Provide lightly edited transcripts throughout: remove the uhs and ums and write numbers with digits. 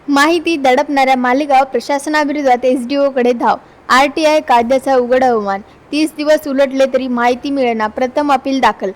माहिती दडपणाऱ्या मालेगाव प्रशासनाविरोधात एसडीओकडे धाव. आरटीआय कायद्याचा उघड अवमान. 30 दिवस उलटले तरी माहिती मिळेना. प्रथम अपील दाखल.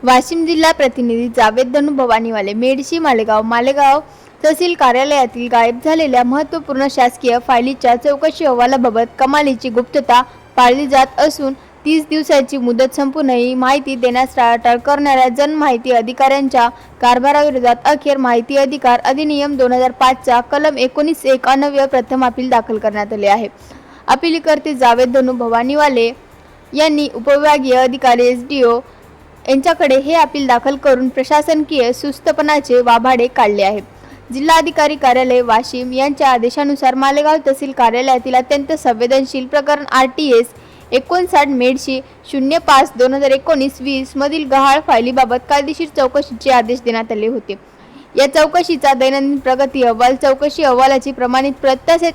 वाशिम जिल्हा प्रतिनिधी जावेद धनु भवानीवाले. मेडशी मालेगाव तहसील कार्यालयातील गायब झालेल्या महत्त्वपूर्ण शासकीय फायलीच्या चौकशी अहवालाबाबत कमालीची गुप्तता पाळली जात असून 30 दिवसाची मुदत संपूनही माहिती देण्यास टाळाटाळ करणाऱ्या जनमाहिती अधिकाऱ्यांच्या कारभाराविरोधात अखेर माहिती अधिकार अधिनियम 2005 चा कलम 19(1) अन्वये प्रथम अपील दाखल करण्यात आले आहे. अपीलकर्ते जावेद धनु भवानीवाले यांनी उपविभागीय अधिकारी एसडीओ यांच्याकडे हे अपील दाखल करून प्रशासकीय सुस्तपणाचे वाभाडे काढले आहे. जिल्हाधिकारी कार्यालय वाशिम यांच्या आदेशानुसार मालेगाव तहसील कार्यालयातील अत्यंत संवेदनशील प्रकरण RTS 59 मेडशी 05/2019-20 मधील गहाळ फायलीबाबत कायदेशीर चौकशीचे आदेश देण्यात आले होते. या चौकशीचा दैनंदिन प्रगती अहवाल, चौकशी अहवालाची प्रमाणित प्रत तसेच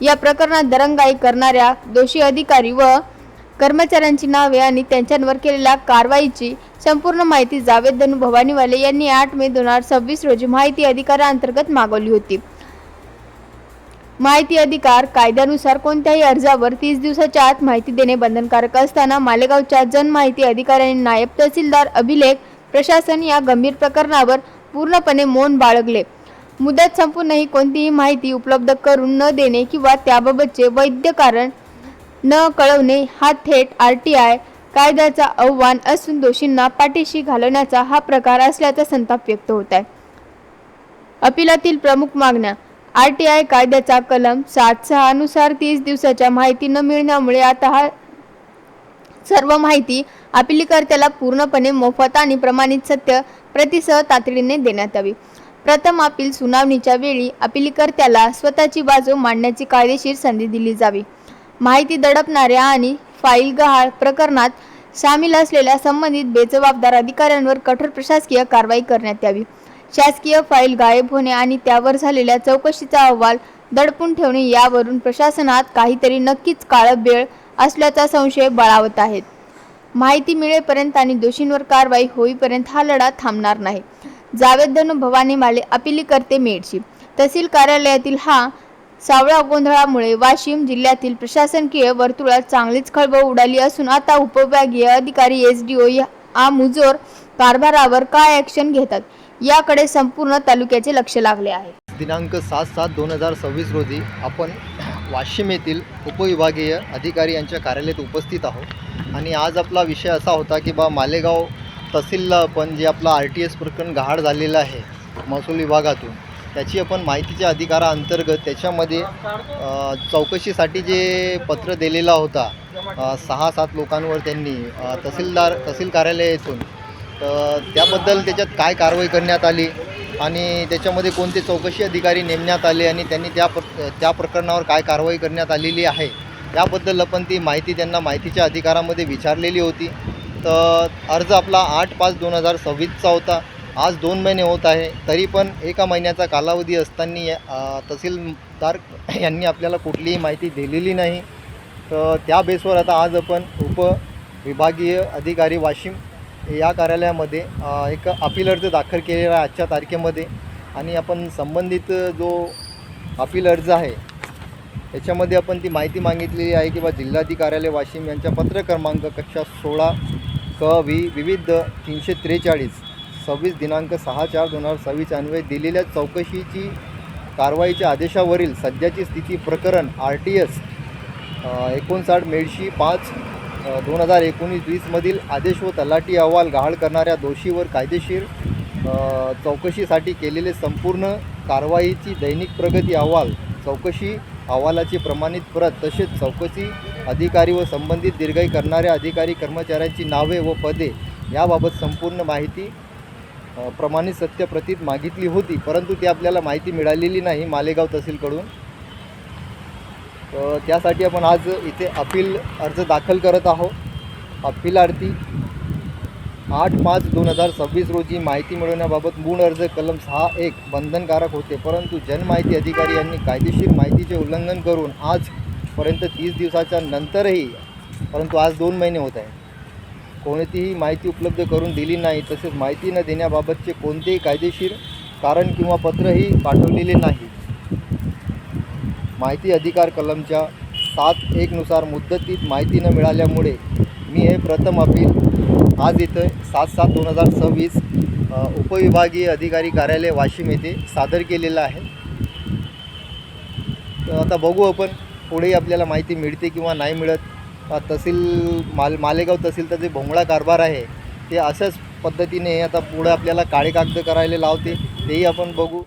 या प्रकरणात दिरंगाई करणाऱ्या दोषी अधिकारी व कर्मचाऱ्यांची नावे आणि त्यांच्यावर केलेल्या कारवाईची संपूर्ण माहिती जावेद धनु भवानीवाले यांनी 8 मे 2026 रोजी माहिती अधिकारांतर्गत मागवली होती. माहिती अधिकार कायद्यानुसार कोणत्याही अर्जावर 30 दिवसाच्या आत माहिती देणे बंधनकारक असताना मालेगावच्या जनमाहिती अधिकाऱ्यांनी नायब तहसीलदार अभिलेख प्रशासन या गंभीर प्रकरणावर पूर्णपणे मौन बाळगले. मुदत संपूनही कोणतीही माहिती उपलब्ध करून न देणे किंवा त्याबाबतचे वैध कारण न कळवणे हा थेट आरटीआय कायद्याचा आव्हान असून दोषींना पाठीशी घालवण्याचा हा प्रकार असल्याचा संताप व्यक्त होत आहे. अपीलातील प्रमुख मागण्या. आरटीआय कायद्याचा कलम 7(6) नुसार 30 दिवसाच्या माहिती न मिळण्यामुळे आता हा सर्व माहिती अपीलकर्त्याला पूर्णपणे मोफत आणि प्रमाणित सत्य प्रतिसह तातडीने देण्यात यावी. प्रथम अपील सुनावणीच्या वेळी अपीलकर्त्याला स्वतःची बाजू मांडण्याची कायदेशीर संधी दिली जावी. माहिती दडपणाऱ्या आणि फाईल गहाळ प्रकरणात सामील असलेल्या संबंधित बेजबाबदार अधिकाऱ्यांवर कठोर प्रशासकीय कारवाई करण्यात यावी. शासकीय फाईल गायब होणे आणि त्यावर झालेल्या चौकशीचा अहवाल दडपून ठेवणे यावरून प्रशासनात काहीतरी नक्कीच काळबेळ असल्याचा संशय बळावत आहेत. माहिती मिळेपर्यंत आणि दोषींवर कारवाई होईपर्यंत हा लढा थांबणार नाही. जावेद धनु भवानीवाले, अपीलकर्ते, मेडशी तहसील कार्यालयातील हा सावळा गोंधळामुळे वाशिम जिल्ह्यातील प्रशासकीय वर्तुळात चांगलीच खळबळ उडाली असून आता उपविभागीय अधिकारी एसडीओ या मुजोर कारभारावर काय ॲक्शन घेतात याकडे संपूर्ण तालुक्याचे लक्ष लागले आहे. दिनांक 7/7/2026 रोजी आपण वाशिम येथील उपविभागीय अधिकारी यांच्या कार्यालयात उपस्थित आहोत आणि आज आपला विषय असा होता की मालेगाव तहसीलला आपण जे आपला RTS प्रकरण गहाळ झालेलं आहे महसूल विभागातून, त्याची आपण माहितीच्या अधिकाराअंतर्गत त्याच्यामध्ये चौकशीसाठी जे पत्र दिलेला होता 6-7 लोकांवर त्यांनी तहसील कार्यालयातून, तर त्याबद्दल त्याच्यात काय कारवाई करण्यात आली आणि त्याच्यामध्ये कोणते चौकशी अधिकारी नेमण्यात आले आणि त्यांनी त्या प्रकरणावर काय कारवाई करण्यात आलेली आहे त्याबद्दल आपण ती माहिती त्यांना माहितीच्या अधिकारामध्ये विचारलेली होती. तर अर्ज आपला 8/5/2026चा होता. आज 2 महिने होत आहे, तरी पण 1 महिन्याचा कालावधी असताना तहसीलदार यांनी आपल्याला कुठलीही माहिती दिलेली नाही. तर त्या बेसवर आता आज आपण उपविभागीय अधिकारी वाशिम या कार्यालयामध्ये एक अपील अर्ज दाखल केलेला आहे आजच्या तारखेमध्ये आणि आपण संबंधित जो अपील अर्ज आहे त्याच्यामध्ये आपण ती माहिती मागितलेली आहे की जिल्हाधिकारी कार्यालय वाशिम यांच्या पत्र क्रमांक कक्षा 16 विविध 343 26 दिनांक 6/4/2026 अन्वये दिलेल्या चौकशीची कारवाईच्या आदेशावरील सध्याची स्थिती प्रकरण RTS 59 मेडशी 5/2019-20 मधील आदेश व तलाठी अहवाल गहाळ करणाऱ्या दोषीवर कायदेशीर चौकशीसाठी केलेले संपूर्ण कारवाईची दैनिक प्रगती अहवाल, चौकशी अहवालाची प्रमाणित प्रत तसेच चौकशी अधिकारी व संबंधित दिरंगाई करणाऱ्या अधिकारी कर्मचाऱ्यांची नावे व पदे याबाबत संपूर्ण माहिती प्रमाणित सत्य प्रतीत मागितली होती, परंतु ती आपल्याला माहिती मिळालेली नाही मालेगाव तहसीलकडून. त्यासाठी आपण आज इथे अपील अर्ज दाखल करत आहोत. अपीलार्थी 8/5/2026 रोजी माहिती मिळवण्याबाबत मूळ अर्ज कलम 6(1) बंधनकारक होते, परंतु जनमाहिती अधिकारी यांनी कायदेशीर माहितीचे उल्लंघन करून आजपर्यंत 30 दिवसाच्या नंतरही, परंतु आज 2 महिने होत आहे, कोणतीही माहिती उपलब्ध करून दिली नाही, तसेच माहिती न देण्याबाबतचे कोणतेही कायदेशीर कारण किंवा पत्रही पाठवलेले नाही. माहिती अधिकार कलमच्या 7(1) नुसार मुदतीत माहिती न मिळाल्यामुळे मी हे प्रथम अपील आज इथं 7/7/2026 उपविभागीय अधिकारी कार्यालय वाशिम येथे सादर केलेलं आहे. तर आता बघू आपण पुढेही आपल्याला माहिती मिळते किंवा नाही मिळत. मालेगाव तहसीलचा जे भोंगळा कारभार आहे ते अशाच पद्धतीने आता पुढे आपल्याला काळे कागद करायला लावते, तेही आपण बघू.